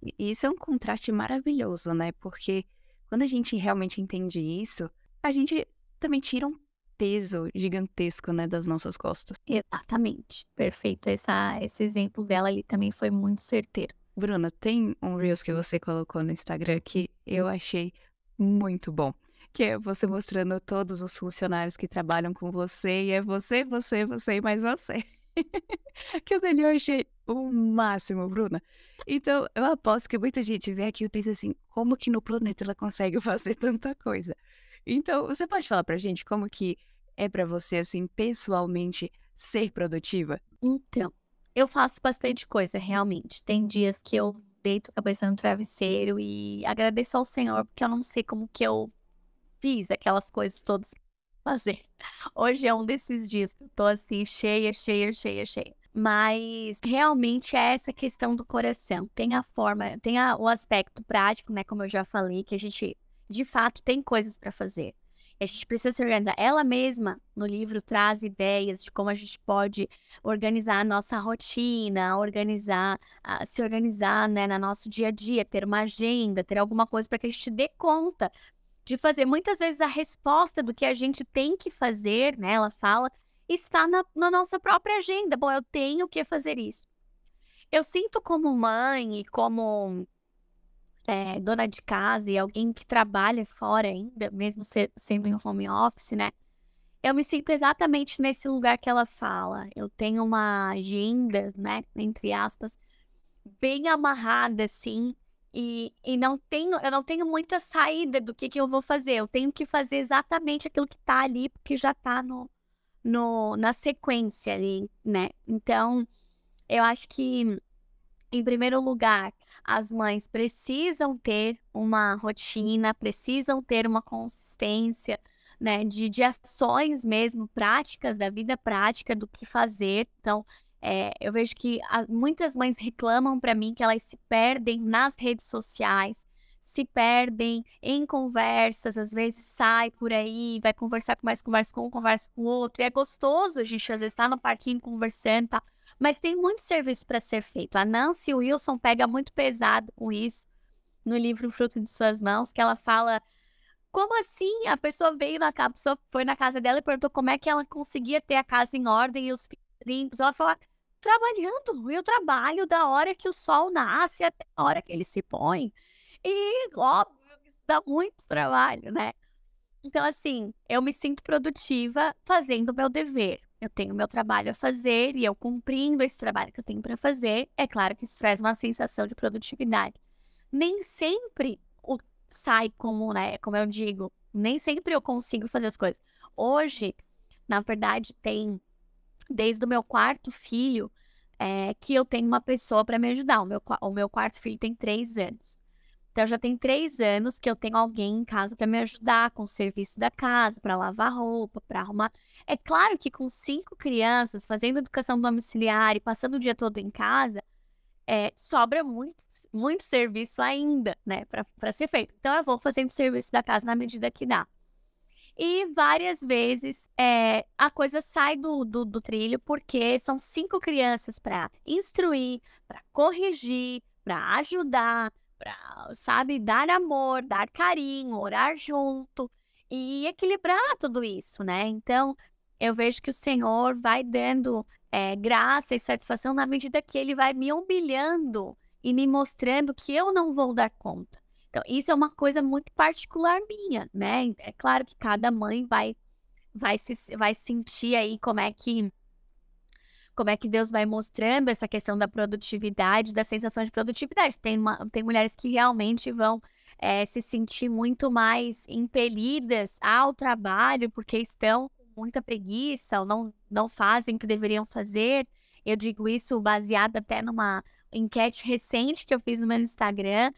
E isso é um contraste maravilhoso, né, porque quando a gente realmente entende isso, a gente também tira um peso gigantesco, né, das nossas costas. Exatamente. Perfeito. Esse exemplo dela ali também foi muito certeiro. Bruna, tem um Reels que você colocou no Instagram que eu achei muito bom. Que é você mostrando todos os funcionários que trabalham com você. E é você, você, você e mais você. Aquilo dali eu achei o máximo, Bruna. Então, eu aposto que muita gente vê aquilo e pensa assim, como que no planeta ela consegue fazer tanta coisa? Então, você pode falar pra gente como que é pra você, assim, pessoalmente, ser produtiva? Então, eu faço bastante coisa, realmente. Tem dias que eu deito a cabeça no travesseiro e agradeço ao Senhor, porque eu não sei como que eu fiz aquelas coisas todas fazer. Hoje é um desses dias que eu tô assim, cheia, cheia, cheia, cheia. Mas realmente é essa questão do coração. Tem a forma, tem o aspecto prático, né? Como eu já falei, que a gente de fato tem coisas para fazer. E a gente precisa se organizar. Ela mesma, no livro, traz ideias de como a gente pode organizar a nossa rotina, se organizar, né, no nosso dia a dia, ter uma agenda, ter alguma coisa para que a gente dê conta de fazer. Muitas vezes a resposta do que a gente tem que fazer, né, ela fala, está na nossa própria agenda. Bom, eu tenho que fazer isso. Eu sinto como mãe e como dona de casa e alguém que trabalha fora ainda, mesmo sendo em home office, né? Eu me sinto exatamente nesse lugar que ela fala. Eu tenho uma agenda, né, entre aspas, bem amarrada, assim, e eu não tenho muita saída do que eu vou fazer. Eu tenho que fazer exatamente aquilo que tá ali, porque já tá na sequência ali, né? Então, Eu acho que, em primeiro lugar, as mães precisam ter uma rotina, precisam ter uma consistência, né, de ações mesmo práticas, da vida prática, do que fazer. Então, eu vejo que muitas mães reclamam para mim que elas se perdem nas redes sociais, se perdem em conversas, às vezes sai por aí, vai conversar com mais, conversa com o outro. E é gostoso a gente às vezes estar no parquinho conversando, tá? Mas tem muito serviço para ser feito. A Nancy Wilson pega muito pesado com isso no livro Fruto de Suas Mãos, que ela fala: como assim? A pessoa veio a pessoa foi na casa dela e perguntou como é que ela conseguia ter a casa em ordem e os filhos limpos. Ela fala: trabalhando, eu trabalho da hora que o sol nasce até a hora que ele se põe. E óbvio que isso dá muito trabalho, né? Então, assim, eu me sinto produtiva fazendo o meu dever. Eu tenho meu trabalho a fazer e eu cumprindo esse trabalho que eu tenho para fazer, é claro que isso traz uma sensação de produtividade. Nem sempre sai como, né, como eu digo, nem sempre eu consigo fazer as coisas. Hoje, na verdade, tem desde o meu quarto filho que eu tenho uma pessoa para me ajudar. O meu quarto filho tem 3 anos. Então, já tem 3 anos que eu tenho alguém em casa para me ajudar com o serviço da casa, para lavar roupa, para arrumar. É claro que com 5 crianças, fazendo educação domiciliar e passando o dia todo em casa, sobra muito, muito serviço ainda, né, para ser feito. Então, eu vou fazendo o serviço da casa na medida que dá. E várias vezes a coisa sai do trilho, porque são 5 crianças para instruir, para corrigir, para ajudar, para, sabe, dar amor, dar carinho, orar junto e equilibrar tudo isso, né? Então, eu vejo que o Senhor vai dando graça e satisfação na medida que Ele vai me humilhando e me mostrando que eu não vou dar conta. Então, isso é uma coisa muito particular minha, né? É claro que cada mãe vai sentir aí como é que Deus vai mostrando essa questão da produtividade, da sensação de produtividade. Tem mulheres que realmente vão se sentir muito mais impelidas ao trabalho porque estão com muita preguiça ou não fazem o que deveriam fazer. Eu digo isso baseado até numa enquete recente que eu fiz no meu Instagram.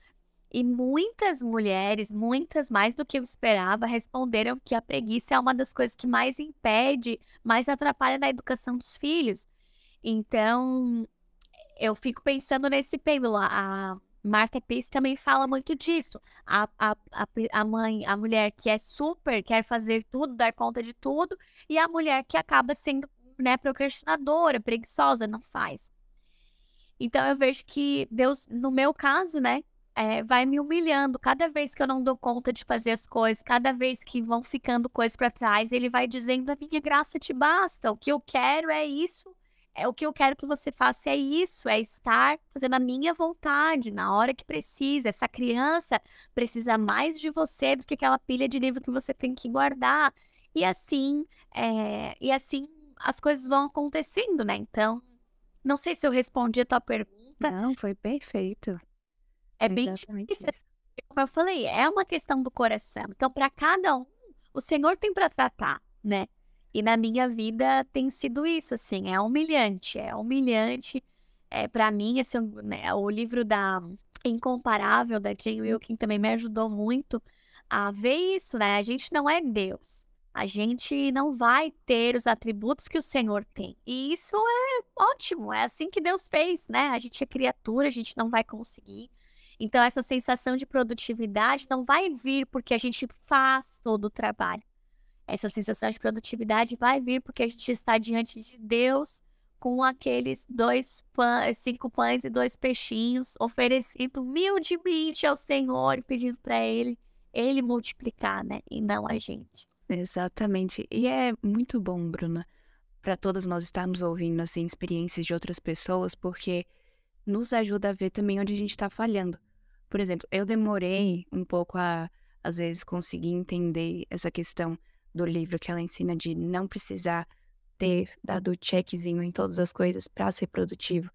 E muitas mulheres, muitas mais do que eu esperava, responderam que a preguiça é uma das coisas que mais impede, mais atrapalha na educação dos filhos. Então, eu fico pensando nesse pêndulo. A Martha Peace também fala muito disso. A mulher que é super, quer fazer tudo, dar conta de tudo, e a mulher que acaba sendo, né, procrastinadora, preguiçosa, não faz. Então, eu vejo que Deus, no meu caso, né, vai me humilhando. Cada vez que eu não dou conta de fazer as coisas, cada vez que vão ficando coisas para trás, Ele vai dizendo: a minha graça te basta. O que eu quero é isso. O que eu quero que você faça é isso, é estar fazendo a minha vontade na hora que precisa. Essa criança precisa mais de você do que aquela pilha de livro que você tem que guardar. E assim as coisas vão acontecendo, né? Então, não sei se eu respondi a tua pergunta. Não, foi perfeito. É bem Exatamente difícil, isso. como eu falei, é uma questão do coração. Então, para cada um, o Senhor tem para tratar, né? E na minha vida tem sido isso, assim, é humilhante. Para mim, esse, né, o livro da Incomparável, da Jane Wilkin, também me ajudou muito a ver isso, né? A gente não é Deus. A gente não vai ter os atributos que o Senhor tem. E isso é ótimo, é assim que Deus fez, né? A gente é criatura, a gente não vai conseguir. Então, essa sensação de produtividade não vai vir porque a gente faz todo o trabalho. Essa sensação de produtividade vai vir porque a gente está diante de Deus com aqueles 5 pães e 2 peixinhos, oferecido humildemente ao Senhor e pedindo para Ele multiplicar, né? E não a gente. Exatamente. E é muito bom, Bruna, para todas nós estarmos ouvindo assim experiências de outras pessoas, porque nos ajuda a ver também onde a gente está falhando. Por exemplo, eu demorei um pouco a, às vezes, conseguir entender essa questão do livro que ela ensina de não precisar ter dado checkzinho em todas as coisas para ser produtivo.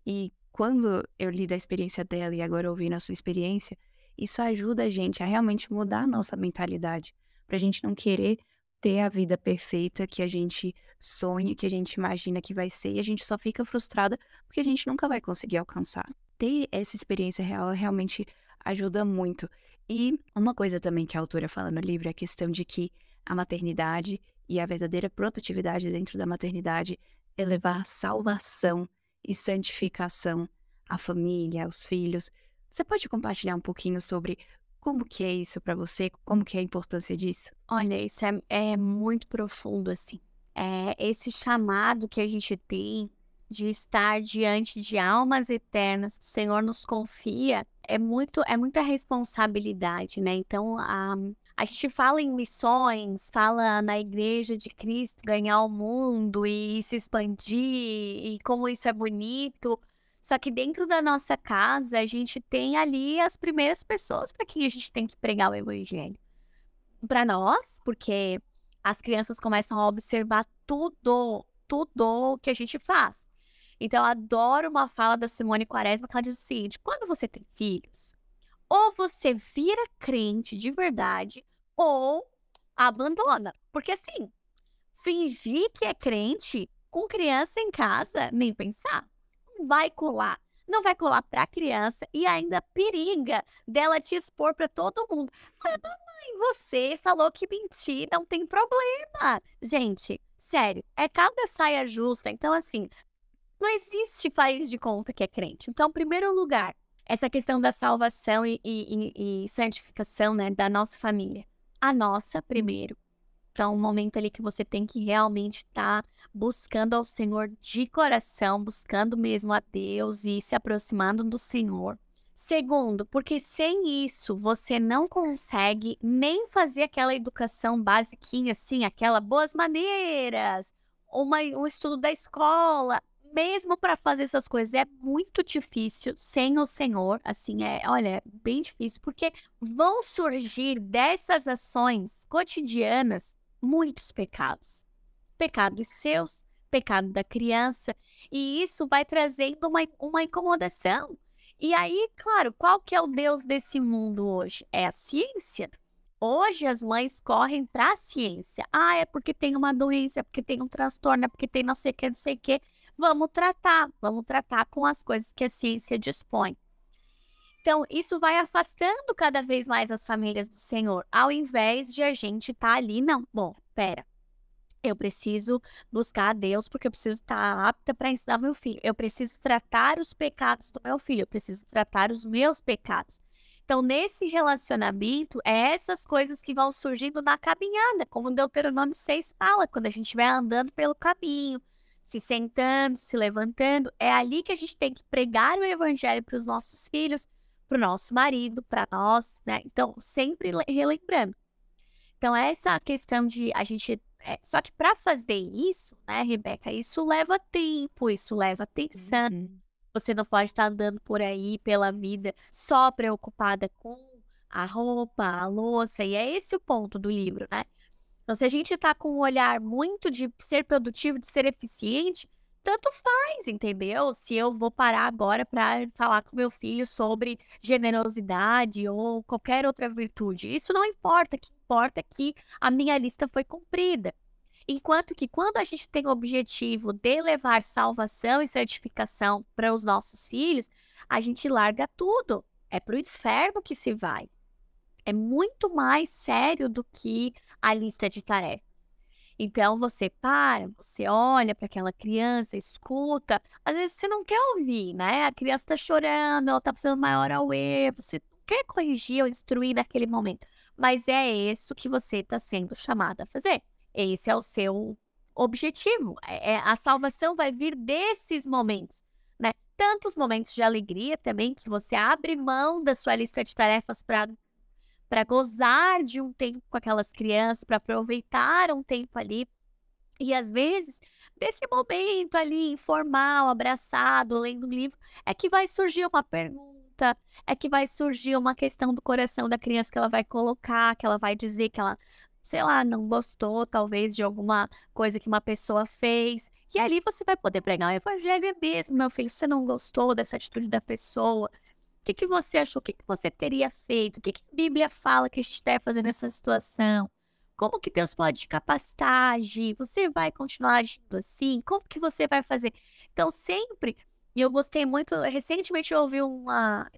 E quando eu li da experiência dela e agora ouvindo a sua experiência, isso ajuda a gente a realmente mudar a nossa mentalidade, para a gente não querer ter a vida perfeita que a gente sonha, que a gente imagina que vai ser, e a gente só fica frustrada porque a gente nunca vai conseguir alcançar. Ter essa experiência real realmente ajuda muito. E uma coisa também que a autora fala no livro é a questão de que a maternidade e a verdadeira produtividade dentro da maternidade é levar salvação e santificação à família, aos filhos. Você pode compartilhar um pouquinho sobre como que é isso pra você? Como que é a importância disso? Olha, isso é muito profundo, assim. É esse chamado que a gente tem de estar diante de almas eternas que o Senhor nos confia, é muita responsabilidade, né. Então, a gente fala em missões, fala na igreja de Cristo ganhar o mundo e se expandir, e como isso é bonito, só que dentro da nossa casa, a gente tem ali as primeiras pessoas para quem a gente tem que pregar o evangelho. Para nós, porque as crianças começam a observar tudo que a gente faz. Então, eu adoro uma fala da Simone Quaresma que ela diz o seguinte: quando você tem filhos, ou você vira crente de verdade, ou abandona. Porque assim, fingir que é crente com criança em casa, nem pensar. Não vai colar. Não vai colar pra criança e ainda periga dela te expor pra todo mundo. "Ah, mamãe, você falou que mentir não tem problema." Gente, sério, é cada saia justa. Então, assim, não existe país de conta que é crente. Então, em primeiro lugar, essa questão da salvação e santificação, né, da nossa família. A nossa primeiro. Então, um momento ali que você tem que realmente estar buscando ao Senhor de coração, buscando mesmo a Deus e se aproximando do Senhor. Segundo, porque sem isso você não consegue nem fazer aquela educação basiquinha, assim, aquela boas maneiras, um estudo da escola. Mesmo para fazer essas coisas é muito difícil sem o Senhor, assim, olha, é bem difícil, porque vão surgir dessas ações cotidianas muitos pecados. Pecados seus, pecado da criança, e isso vai trazendo uma incomodação. E aí, claro, qual que é o Deus desse mundo hoje? É a ciência. Hoje as mães correm para a ciência. Ah, é porque tem uma doença, é porque tem um transtorno, é porque tem não sei o que, não sei o que. Vamos tratar com as coisas que a ciência dispõe. Então, isso vai afastando cada vez mais as famílias do Senhor, ao invés de a gente estar ali, não, bom, pera, eu preciso buscar a Deus porque eu preciso estar apta para ensinar meu filho, eu preciso tratar os pecados do meu filho, eu preciso tratar os meus pecados. Então, nesse relacionamento, é essas coisas que vão surgindo na caminhada, como Deuteronômio 6 fala, quando a gente vai andando pelo caminho, se sentando, se levantando, é ali que a gente tem que pregar o evangelho para os nossos filhos, para o nosso marido, para nós, né? Então, sempre relembrando. Então, essa questão de a gente. Só que para fazer isso, né, Rebeca, isso leva tempo, isso leva atenção. Você não pode estar andando por aí pela vida só preocupada com a roupa, a louça, e é esse o ponto do livro, né? Então, se a gente está com um olhar muito de ser produtivo, de ser eficiente, tanto faz, entendeu? Se eu vou parar agora para falar com meu filho sobre generosidade ou qualquer outra virtude, isso não importa. O que importa é que a minha lista foi cumprida. Enquanto que quando a gente tem o objetivo de levar salvação e santificação para os nossos filhos, a gente larga tudo. É para o inferno que se vai. É muito mais sério do que a lista de tarefas. Então você para, você olha para aquela criança, escuta. Às vezes você não quer ouvir, né? A criança está chorando, ela está precisando maior auê, você não quer corrigir ou instruir naquele momento. Mas é isso que você está sendo chamado a fazer. Esse é o seu objetivo. A salvação vai vir desses momentos, né? Tantos momentos de alegria também, que você abre mão da sua lista de tarefas para gozar de um tempo com aquelas crianças, para aproveitar um tempo ali. E às vezes, desse momento ali informal, abraçado, lendo um livro, é que vai surgir uma pergunta, é que vai surgir uma questão do coração da criança que ela vai colocar, que ela vai dizer que ela, sei lá, não gostou talvez de alguma coisa que uma pessoa fez. E ali você vai poder pregar o evangelho mesmo, meu filho, você não gostou dessa atitude da pessoa? O que você achou? O que você teria feito? O que a Bíblia fala que a gente deve fazer nessa situação? Como que Deus pode te capacitar a agir? Você vai continuar agindo assim? Como que você vai fazer? Então, sempre, e eu gostei muito, recentemente eu ouvi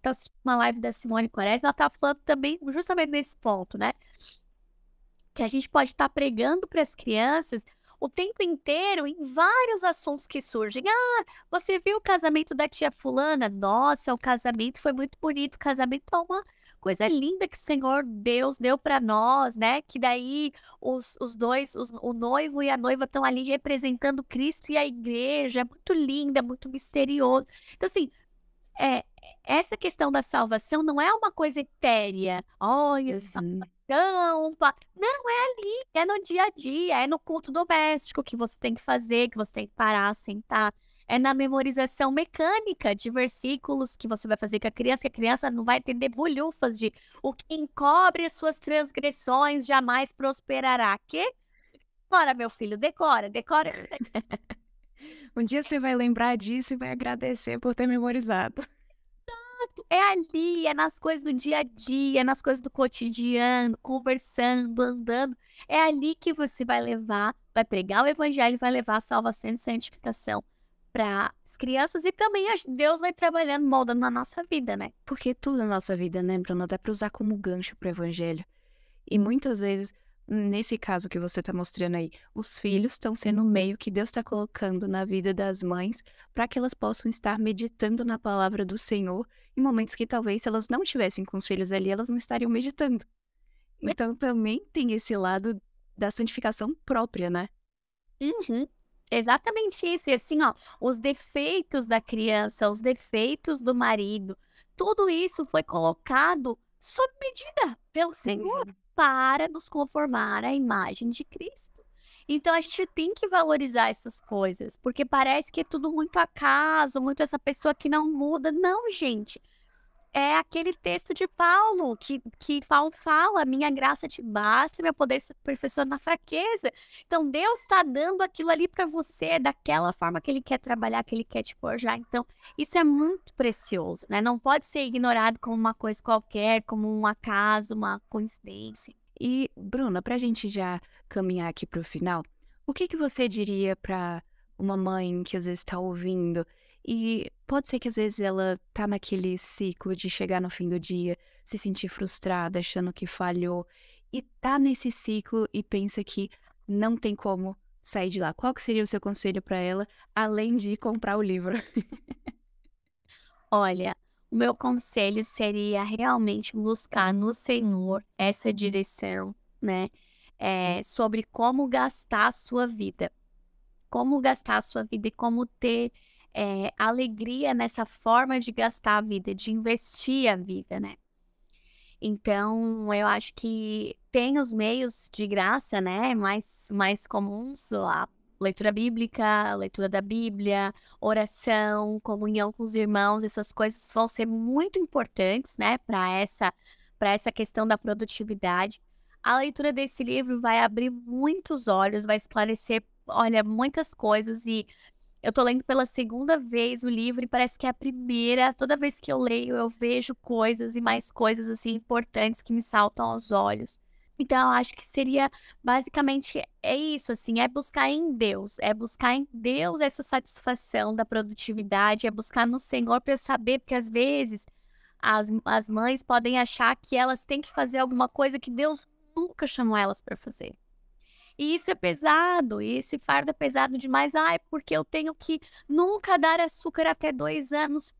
tava assistindo uma live da Simone Quaresma, ela estava falando também justamente nesse ponto, né? Que a gente pode estar pregando para as crianças o tempo inteiro em vários assuntos que surgem. Ah, você viu o casamento da tia fulana? Nossa, o casamento foi muito bonito. O casamento é uma coisa linda que o Senhor Deus deu para nós, né? Que daí os dois, o noivo e a noiva estão ali representando Cristo e a igreja. É muito linda, é muito misterioso. Então, assim, é, essa questão da salvação não é uma coisa etérea. Olha, Uhum. salvação, não, é ali, é no dia a dia, é no culto doméstico que você tem que fazer, que você tem que parar, sentar. É na memorização mecânica de versículos que você vai fazer com a criança, que a criança não vai entender bolhufas de o que encobre as suas transgressões jamais prosperará. Que? Decora, meu filho, decora, decora. Um dia você vai lembrar disso e vai agradecer por ter memorizado. É ali, é nas coisas do dia a dia, é nas coisas do cotidiano, conversando, andando. É ali que você vai pregar o evangelho, vai levar a salvação e santificação para as crianças e também Deus vai trabalhando, moldando na nossa vida, né? Porque tudo na nossa vida, né, Bruna, dá pra usar como gancho pro evangelho. E muitas vezes, nesse caso que você tá mostrando aí, os filhos estão sendo o meio que Deus está colocando na vida das mães para que elas possam estar meditando na palavra do Senhor em momentos que talvez se elas não estivessem com os filhos ali, elas não estariam meditando. Então também tem esse lado da santificação própria, né? Uhum. Exatamente isso. E assim, ó, os defeitos da criança, os defeitos do marido, tudo isso foi colocado sob medida pelo Senhor para nos conformar à imagem de Cristo. Então a gente tem que valorizar essas coisas, porque parece que é tudo muito acaso, muito essa pessoa que não muda. Não, gente. É aquele texto de Paulo, que Paulo fala: minha graça te basta, meu poder se aperfeiçoa na fraqueza. Então, Deus está dando aquilo ali para você, daquela forma que Ele quer trabalhar, que Ele quer te forjar. Então, isso é muito precioso, né? Não pode ser ignorado como uma coisa qualquer, como um acaso, uma coincidência. E, Bruna, pra gente já caminhar aqui pro final, o que que você diria pra uma mãe que às vezes tá ouvindo e pode ser que às vezes ela tá naquele ciclo de chegar no fim do dia, se sentir frustrada, achando que falhou, e tá nesse ciclo e pensa que não tem como sair de lá. Qual que seria o seu conselho pra ela, além de comprar o livro? Olha, o meu conselho seria realmente buscar no Senhor essa direção, né? Sobre como gastar a sua vida. Como gastar a sua vida e como ter alegria nessa forma de gastar a vida, de investir a vida, né? Então, eu acho que tem os meios de graça, né, mais comuns, a leitura bíblica, leitura da Bíblia, oração, comunhão com os irmãos, essas coisas vão ser muito importantes, né, para essa questão da produtividade. A leitura desse livro vai abrir muitos olhos, vai esclarecer, olha, muitas coisas e eu tô lendo pela segunda vez o livro e parece que é a primeira. Toda vez que eu leio, eu vejo coisas e mais coisas, assim, importantes que me saltam aos olhos. Então, eu acho que seria basicamente é isso, assim, é buscar em Deus essa satisfação da produtividade, é buscar no Senhor para saber, porque às vezes as mães podem achar que elas têm que fazer alguma coisa que Deus nunca chamou elas para fazer. E isso é pesado, e esse fardo é pesado demais. Ai, porque eu tenho que nunca dar açúcar até 2 anos.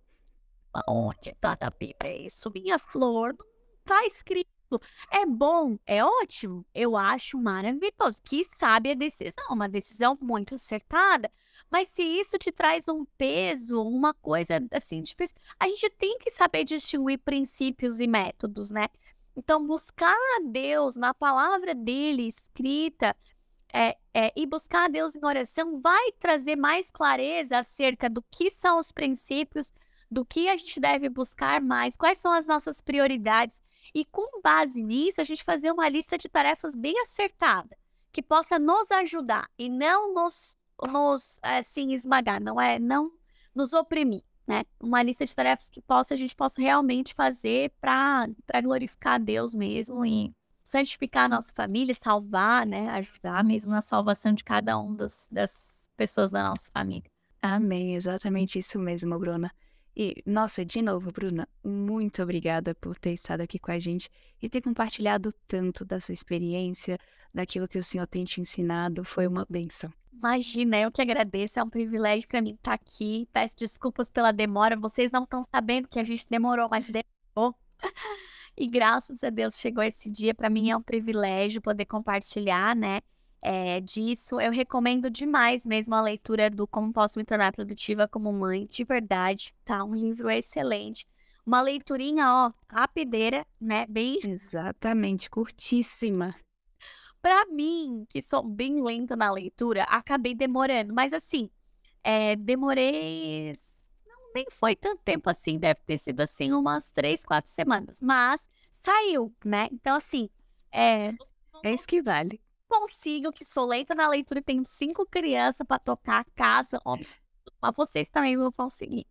Onde tá na Bíblia isso, minha flor? Não tá escrito. É bom, é ótimo. Eu acho maravilhoso. Que sabe a decisão, uma decisão muito acertada. Mas se isso te traz um peso, uma coisa assim difícil, a gente tem que saber distinguir princípios e métodos, né? Então, buscar a Deus na palavra dele escrita e buscar a Deus em oração vai trazer mais clareza acerca do que são os princípios, do que a gente deve buscar mais, quais são as nossas prioridades. E com base nisso, a gente fazer uma lista de tarefas bem acertada, que possa nos ajudar e não assim, esmagar, não nos oprimir. Né? Uma lista de tarefas que a gente possa realmente fazer para glorificar a Deus mesmo e santificar a nossa família, salvar, né? Ajudar mesmo na salvação de cada um das pessoas da nossa família. Amém, exatamente isso mesmo, Bruna. E, nossa, de novo, Bruna, muito obrigada por ter estado aqui com a gente e ter compartilhado tanto da sua experiência, daquilo que o Senhor tem te ensinado. Foi uma bênção. Imagina, eu que agradeço, é um privilégio para mim estar aqui. Peço desculpas pela demora, vocês não estão sabendo que a gente demorou, mas demorou. E graças a Deus chegou esse dia. Para mim é um privilégio poder compartilhar, né, disso. Eu recomendo demais mesmo a leitura do Como Posso Me Tornar Produtiva como Mãe, de verdade, tá? Um livro excelente. Uma leiturinha, ó, rapideira, né, bem... Exatamente, curtíssima. Pra mim, que sou bem lenta na leitura, acabei demorando. Mas assim, demorei... Nem foi tanto tempo assim, deve ter sido assim umas 3, 4 semanas. Mas saiu, né? Então assim, É isso que vale. consigo, que sou lenta na leitura e tenho 5 crianças para tocar, casa, homens, mas vocês também vão conseguir,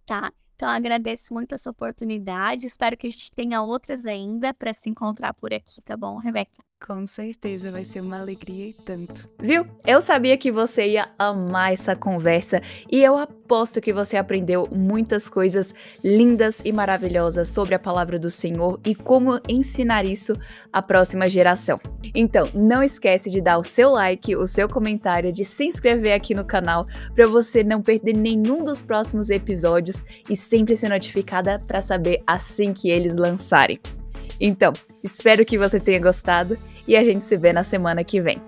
tá? Então agradeço muito essa oportunidade, espero que a gente tenha outras ainda para se encontrar por aqui, tá bom, Rebeca? Com certeza vai ser uma alegria e tanto. Viu? Eu sabia que você ia amar essa conversa e eu aposto que você aprendeu muitas coisas lindas e maravilhosas sobre a palavra do Senhor e como ensinar isso à próxima geração. Então, não esquece de dar o seu like, o seu comentário, de se inscrever aqui no canal para você não perder nenhum dos próximos episódios e sempre ser notificada para saber assim que eles lançarem. Então, espero que você tenha gostado e a gente se vê na semana que vem.